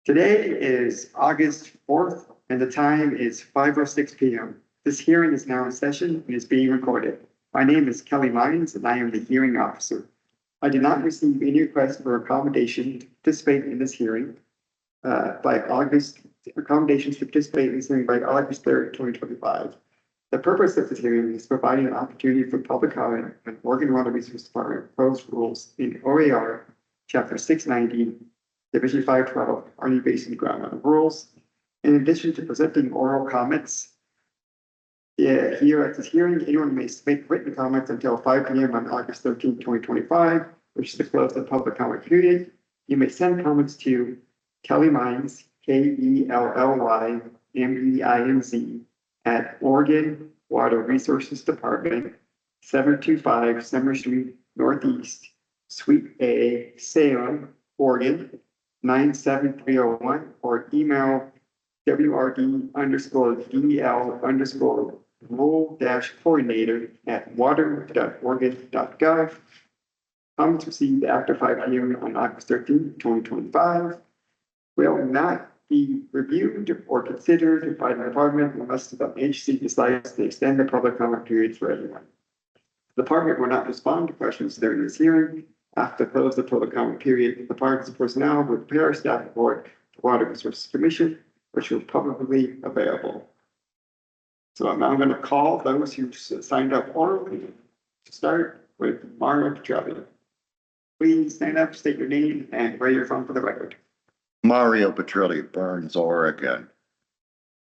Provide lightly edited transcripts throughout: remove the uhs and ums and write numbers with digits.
Today is August 4th, and the time is 5:06 p.m. This hearing is now in session and is being recorded. My name is Kelly Lyons, and I am the hearing officer. I did not receive any request for accommodation to participate in this hearing accommodations to participate in this hearing by August 3rd, 2025. The purpose of this hearing is providing an opportunity for public comment on Oregon Water Resources Department proposed rules in OAR Chapter 690, Division 512, Army Basin Groundwater Rules. In addition to presenting oral comments, here at this hearing, anyone may submit written comments until 5 p.m. on August 13th, 2025, which is the close of the public comment period. You may send comments to Kelly Mines, KELLYMEINZ, at Oregon Water Resources Department, 725 Summer Street Northeast, Suite A, Salem, Oregon, 97301, or email wrd_rule-coordinator@water.oregon.gov. Comments received after 5 p.m. on August 13th, 2025 will not be reviewed or considered by the department unless the agency decides to extend the public comment period for everyone. The department will not respond to questions during this hearing. After the close of the public comment period, the department's personnel will prepare a staff report to Water Resources Commission, which will publicly be available. So I'm now going to call those who signed up orally to start with Mario Petrelli. Please stand up, state your name, and where you're from for the record. Mario Petrelli, Burns, Oregon,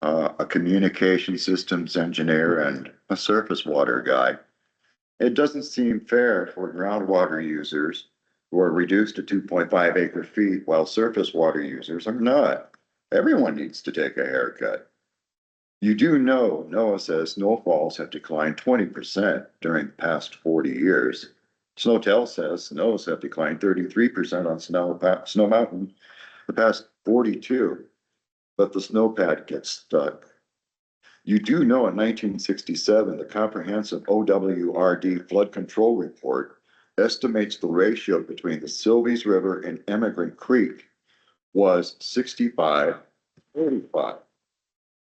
a communication systems engineer and a surface water guy. It doesn't seem fair for groundwater users who are reduced to 2.5 acre feet while surface water users are not. Everyone needs to take a haircut. You do know NOAA says snowfalls have declined 20% during the past 40 years. Snowtel says snows have declined 33% on Snow Mountain the past 42, but the snowpad gets stuck. You do know in 1967, the comprehensive OWRD flood control report estimates the ratio between the Silvies River and Emigrant Creek was 65-45.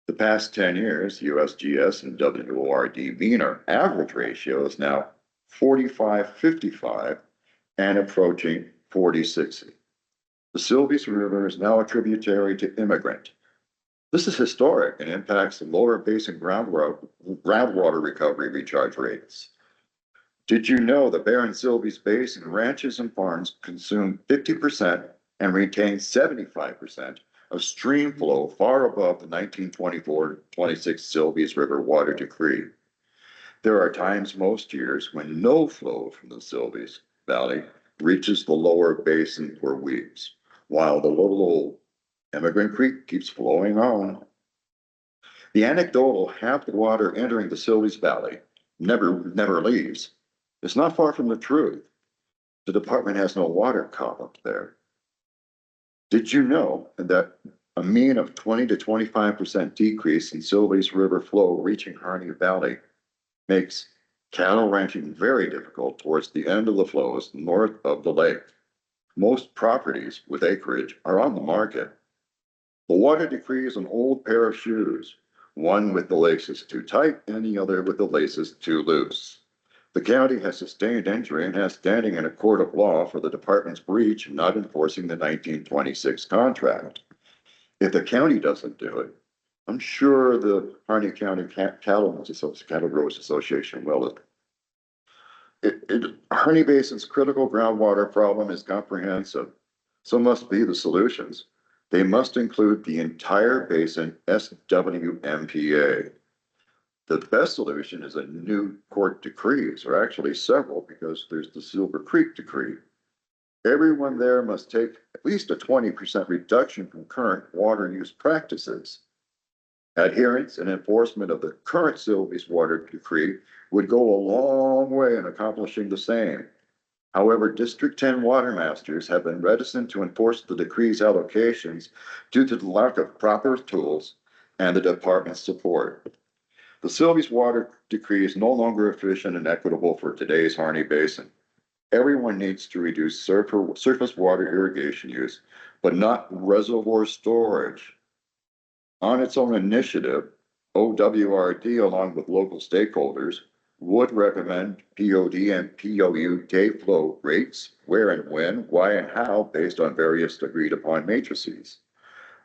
The past 10 years, USGS and WORD mean our average ratio is now 45-55 and approaching 40-60. The Silvies River is now a tributary to Immigrant. This is historic and impacts the lower basin groundwater recovery recharge rates. Did you know the Barron Silvies Basin ranches and farms consume 50% and retain 75% of stream flow far above the 1924-26 Silvies River water decree? There are times most years when no flow from the Silvies Valley reaches the lower basin for weeks, while the little old Emigrant Creek keeps flowing on. The anecdotal half the water entering the Silvies Valley never leaves. It's not far from the truth. The department has no water column there. Did you know that a mean of 20 to 25% decrease in Silvies River flow reaching Harney Valley makes cattle ranching very difficult towards the end of the flows north of the lake? Most properties with acreage are on the market. The water decree is an old pair of shoes, one with the laces too tight and the other with the laces too loose. The county has sustained injury and has standing in a court of law for the department's breach in not enforcing the 1926 contract. If the county doesn't do it, I'm sure the Harney County Cattle Growers Association will. Harney Basin's critical groundwater problem is comprehensive. So must be the solutions. They must include the entire basin SWMPA. The best solution is a new court decrees, or actually several, because there's the Silver Creek decree. Everyone there must take at least a 20% reduction from current water use practices. Adherence and enforcement of the current Silvies water decree would go a long way in accomplishing the same. However, District 10 water masters have been reticent to enforce the decree's allocations due to the lack of proper tools and the department's support. The Silvies water decree is no longer efficient and equitable for today's Harney Basin. Everyone needs to reduce surface water irrigation use but not reservoir storage. On its own initiative, OWRD, along with local stakeholders, would recommend POD and POU day flow rates, where and when, why and how, based on various agreed upon matrices.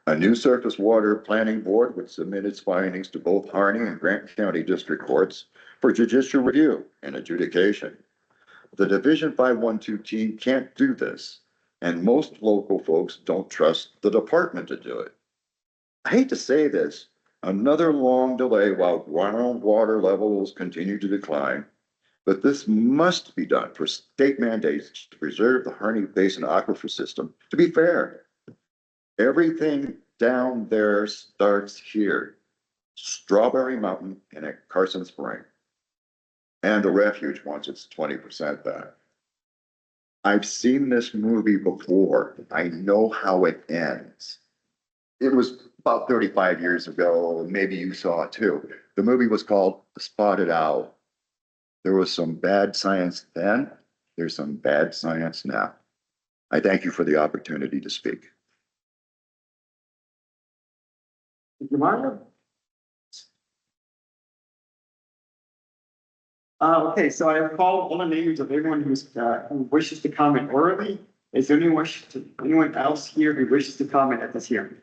A new surface water planning board would submit its findings to both Harney and Grant County District Courts for judicial review and adjudication. The Division 512 team can't do this, and most local folks don't trust the department to do it. I hate to say this, another long delay while groundwater levels continue to decline, but this must be done for state mandates to preserve the Harney Basin aquifer system. To be fair, everything down there starts here, Strawberry Mountain and at Carson Spring. And the refuge wants its 20% back. I've seen this movie before. I know how it ends. It was about 35 years ago. Maybe you saw it too. The movie was called The Spotted Owl. There was some bad science then. There's some bad science now. I thank you for the opportunity to speak. Thank you, Mario. Okay, so I have called all the names of everyone who wishes to comment orally. Is there anyone else here who wishes to comment at this hearing?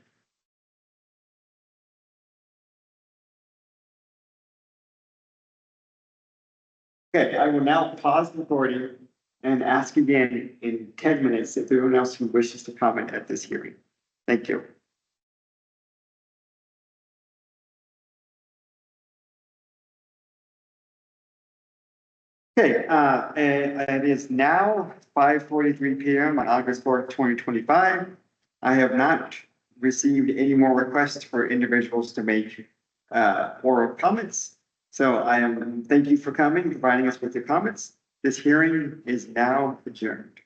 Okay, I will now pause the recording and ask again in 10 minutes if anyone else who wishes to comment at this hearing. Thank you. Okay, and it is now 5:43 p.m. on August 4th, 2025. I have not received any more requests for individuals to make oral comments. So thank you for coming, providing us with your comments. This hearing is now adjourned.